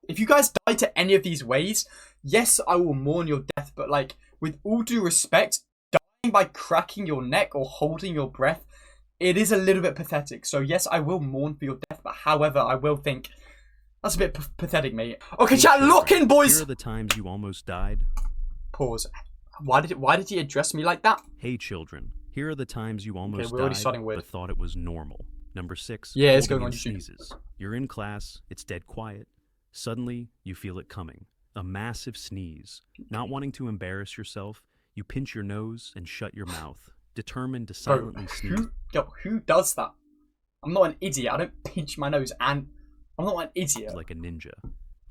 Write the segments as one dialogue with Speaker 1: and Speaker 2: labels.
Speaker 1: If you guys die to any of these ways, yes, I will mourn your death, but like, with all due respect, dying by cracking your neck or holding your breath, it is a little bit pathetic. So yes, I will mourn for your death, but however, I will think, that's a bit pathetic, mate. Okay, chat, lock in, boys!
Speaker 2: Here are the times you almost died.
Speaker 1: Pause. Why did he address me like that?
Speaker 2: Hey children, here are the times you almost
Speaker 1: we're already
Speaker 2: died,
Speaker 1: starting with.
Speaker 2: but thought it was normal. Number 6,
Speaker 1: Yeah, it's going
Speaker 2: holding
Speaker 1: on
Speaker 2: in
Speaker 1: YouTube.
Speaker 2: sneezes. You're in class, it's dead quiet. Suddenly, you feel it coming. A massive sneeze. Not wanting to embarrass yourself, you pinch your nose and shut your mouth, determined to silently sneeze.
Speaker 1: Who does that? I'm not an idiot. I don't pinch my nose, and I'm not an idiot.
Speaker 2: Like a ninja.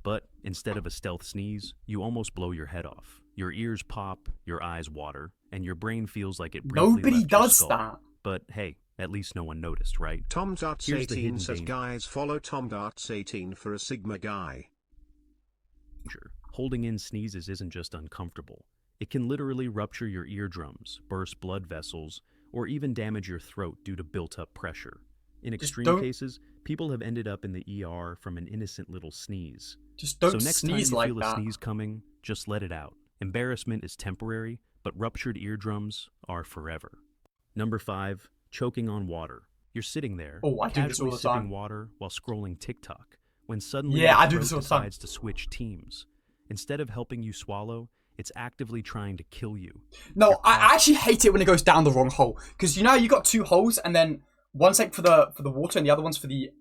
Speaker 2: But instead of a stealth sneeze, you almost blow your head off. Your ears pop, your eyes water, and your brain feels like it briefly
Speaker 1: Nobody
Speaker 2: left your
Speaker 1: does
Speaker 2: skull.
Speaker 1: that.
Speaker 2: But hey, at least no one noticed, right?
Speaker 3: TomDarts18
Speaker 2: hidden
Speaker 3: says,
Speaker 2: danger.
Speaker 3: guys, follow TomDarts18 for a Sigma guy.
Speaker 2: Holding in sneezes isn't just uncomfortable. It can literally rupture your eardrums, burst blood vessels, or even damage your throat due to built-up pressure. In extreme cases, people have ended up in the ER from an innocent little sneeze.
Speaker 1: Just don't
Speaker 2: so next
Speaker 1: sneeze
Speaker 2: time
Speaker 1: like
Speaker 2: you feel
Speaker 1: that.
Speaker 2: a sneeze coming, just let it out. Embarrassment is temporary, but ruptured eardrums are forever. Number 5, choking on water. You're sitting there,
Speaker 1: Oh, I do this all
Speaker 2: casually
Speaker 1: the
Speaker 2: sipping
Speaker 1: time.
Speaker 2: water while scrolling TikTok, when suddenly
Speaker 1: Yeah,
Speaker 2: your
Speaker 1: I do
Speaker 2: throat
Speaker 1: this all the time.
Speaker 2: decides to switch teams. Instead of helping you swallow, it's actively trying to kill you.
Speaker 1: No, I actually hate it when it goes down the wrong hole. Because you know you got two holes, and then one's like for the water, and the other one's for the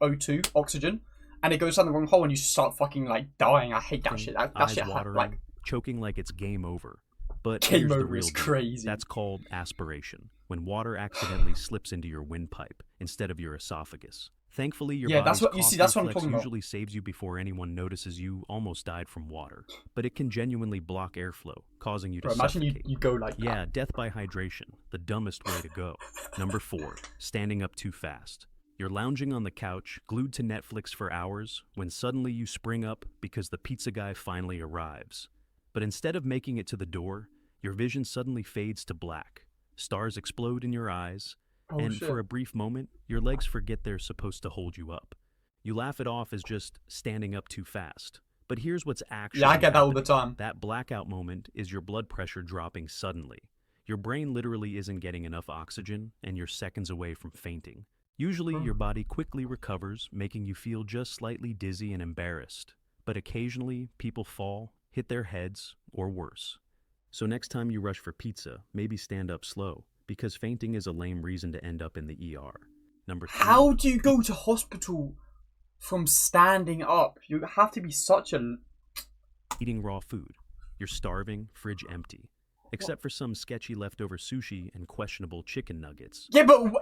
Speaker 1: O2 oxygen, and it goes down the wrong hole, and you start fucking like dying. I hate that shit. That
Speaker 2: Eyes
Speaker 1: shit
Speaker 2: watering,
Speaker 1: like
Speaker 2: choking like it's game over. But
Speaker 1: Game
Speaker 2: here's the
Speaker 1: over
Speaker 2: real
Speaker 1: is
Speaker 2: deal.
Speaker 1: crazy.
Speaker 2: That's called aspiration, when water accidentally slips into your windpipe instead of your esophagus. Thankfully, your
Speaker 1: Yeah, that's
Speaker 2: body's
Speaker 1: what you see.
Speaker 2: cough
Speaker 1: That's what I'm
Speaker 2: reflex
Speaker 1: talking about.
Speaker 2: usually saves you before anyone notices you almost died from water. But it can genuinely block airflow, causing you to
Speaker 1: Bro, imagine
Speaker 2: suffocate.
Speaker 1: you go like that.
Speaker 2: Yeah, death by hydration, the dumbest way to go. Number 4, standing up too fast. You're lounging on the couch, glued to Netflix for hours, when suddenly you spring up because the pizza guy finally arrives. But instead of making it to the door, your vision suddenly fades to black. Stars explode in your eyes, and
Speaker 1: shit.
Speaker 2: for a brief moment, your legs forget they're supposed to hold you up. You laugh it off as just standing up too fast. But here's what's actually
Speaker 1: Yeah, I get that all the
Speaker 2: happening.
Speaker 1: time.
Speaker 2: That blackout moment is your blood pressure dropping suddenly. Your brain literally isn't getting enough oxygen, and you're seconds away from fainting. Usually, your body quickly recovers, making you feel just slightly dizzy and embarrassed. But occasionally, people fall, hit their heads, or worse. So next time you rush for pizza, maybe stand up slow, because fainting is a lame reason to end up in the ER. Number 3.
Speaker 1: How do you go to hospital from standing up? You have to be such a...
Speaker 2: Eating raw food. You're starving, fridge empty. Except for some sketchy leftover sushi and questionable chicken nuggets.
Speaker 1: Yeah, but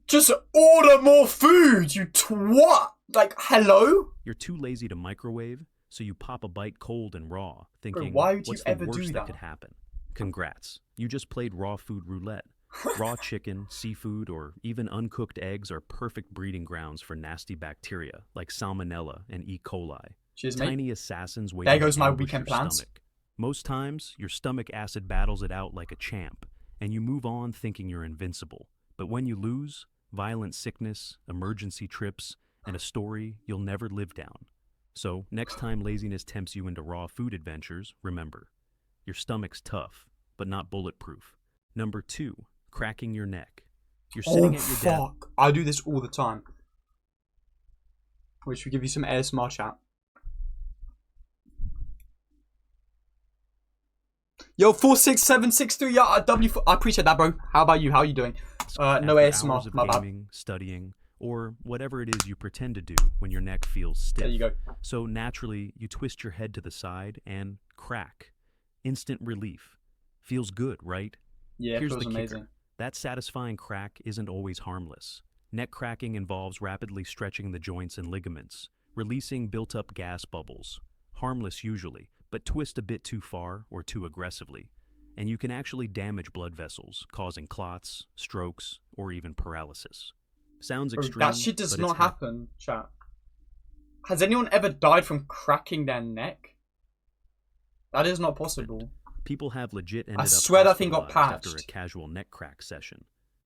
Speaker 1: just order more food, you twat! Like, hello?
Speaker 2: You're too lazy to microwave, so you pop a bite cold and raw, thinking,
Speaker 1: why would you
Speaker 2: what's the
Speaker 1: ever
Speaker 2: worst
Speaker 1: do
Speaker 2: that
Speaker 1: that?
Speaker 2: could happen? Congrats. You just played raw food roulette. Raw chicken, seafood, or even uncooked eggs are perfect breeding grounds for nasty bacteria like Salmonella and E. coli.
Speaker 1: Cheers, mate.
Speaker 2: Tiny assassins waiting
Speaker 1: There goes
Speaker 2: to
Speaker 1: my
Speaker 2: ambush
Speaker 1: weekend
Speaker 2: your
Speaker 1: plans.
Speaker 2: stomach. Most times, your stomach acid battles it out like a champ, and you move on thinking you're invincible. But when you lose, violent sickness, emergency trips, and a story you'll never live down. So, next time laziness tempts you into raw food adventures, remember, your stomach's tough, but not bulletproof. Number 2, cracking your neck. You're sitting at your desk.
Speaker 1: Fuck. I do this all the time. Wait, should we give you some ASMR chat? Yo, 46763, yeah, I appreciate that, bro. How about you? How are you doing? No
Speaker 2: After
Speaker 1: ASMR,
Speaker 2: hours of
Speaker 1: my bad.
Speaker 2: gaming, studying, or whatever it is you pretend to do when your neck feels stiff.
Speaker 1: There you go.
Speaker 2: So naturally, you twist your head to the side and crack. Instant relief. Feels good, right?
Speaker 1: Yeah, it
Speaker 2: Here's
Speaker 1: feels
Speaker 2: the
Speaker 1: amazing.
Speaker 2: kicker. That satisfying crack isn't always harmless. Neck cracking involves rapidly stretching the joints and ligaments, releasing built-up gas bubbles. Harmless usually, but twist a bit too far or too aggressively, and you can actually damage blood vessels, causing clots, strokes, or even paralysis. Sounds
Speaker 1: Bro,
Speaker 2: extreme,
Speaker 1: that shit does
Speaker 2: but
Speaker 1: not
Speaker 2: it's
Speaker 1: happen, chat. Has anyone ever died from cracking their neck? That is not possible.
Speaker 2: People have legit ended
Speaker 1: I
Speaker 2: up
Speaker 1: swear that thing got
Speaker 2: hospitalized after a
Speaker 1: patched.
Speaker 2: casual neck crack session.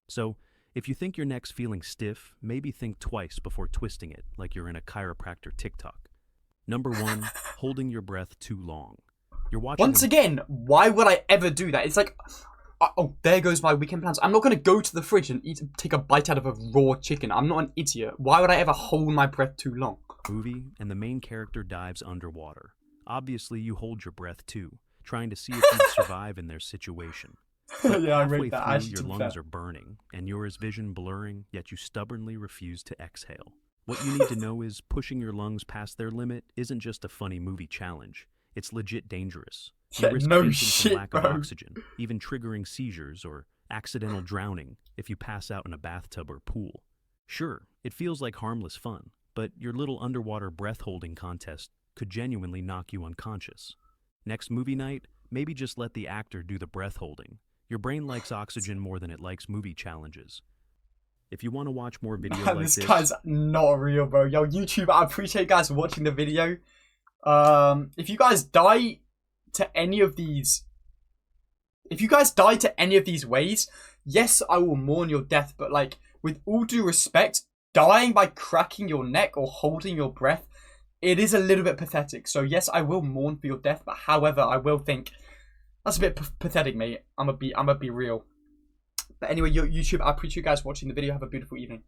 Speaker 2: So, if you think your neck's feeling stiff, maybe think twice before twisting it like you're in a chiropractor TikTok. Number 1, holding your breath too long. You're watching
Speaker 1: Once again, why would I ever do that? It's like, oh, there goes my weekend plans. I'm not going to go to the fridge and take a bite out of a raw chicken. I'm not an idiot. Why would I ever hold my breath too long?
Speaker 2: movie and the main character dives underwater. Obviously, you hold your breath too, trying to see if you'd survive in their situation. But
Speaker 1: Yeah, I
Speaker 2: halfway
Speaker 1: read that.
Speaker 2: through,
Speaker 1: Actually,
Speaker 2: your
Speaker 1: to be
Speaker 2: lungs
Speaker 1: fair.
Speaker 2: are burning, and yours vision blurring, yet you stubbornly refuse to exhale. What you need to know is pushing your lungs past their limit isn't just a funny movie challenge. It's legit dangerous. You
Speaker 1: Yeah,
Speaker 2: risk
Speaker 1: no
Speaker 2: fainting
Speaker 1: shit,
Speaker 2: from lack of
Speaker 1: bro.
Speaker 2: oxygen, even triggering seizures or accidental drowning if you pass out in a bathtub or pool. Sure, it feels like harmless fun, but your little underwater breath-holding contest could genuinely knock you unconscious. Next movie night, maybe just let the actor do the breath-holding. Your brain likes oxygen more than it likes movie challenges. If you want to watch more videos
Speaker 1: Man,
Speaker 2: like
Speaker 1: this
Speaker 2: this,
Speaker 1: guy's not real, bro. Yo, YouTube, I appreciate you guys watching the video. If you guys die to any of these... If you guys die to any of these ways, yes, I will mourn your death, but like, with all due respect, dying by cracking your neck or holding your breath, it is a little bit pathetic. So yes, I will mourn for your death, but however, I will think, that's a bit pathetic, mate. I'm gonna be real. But anyway, YouTube, I appreciate you guys watching the video. Have a beautiful evening.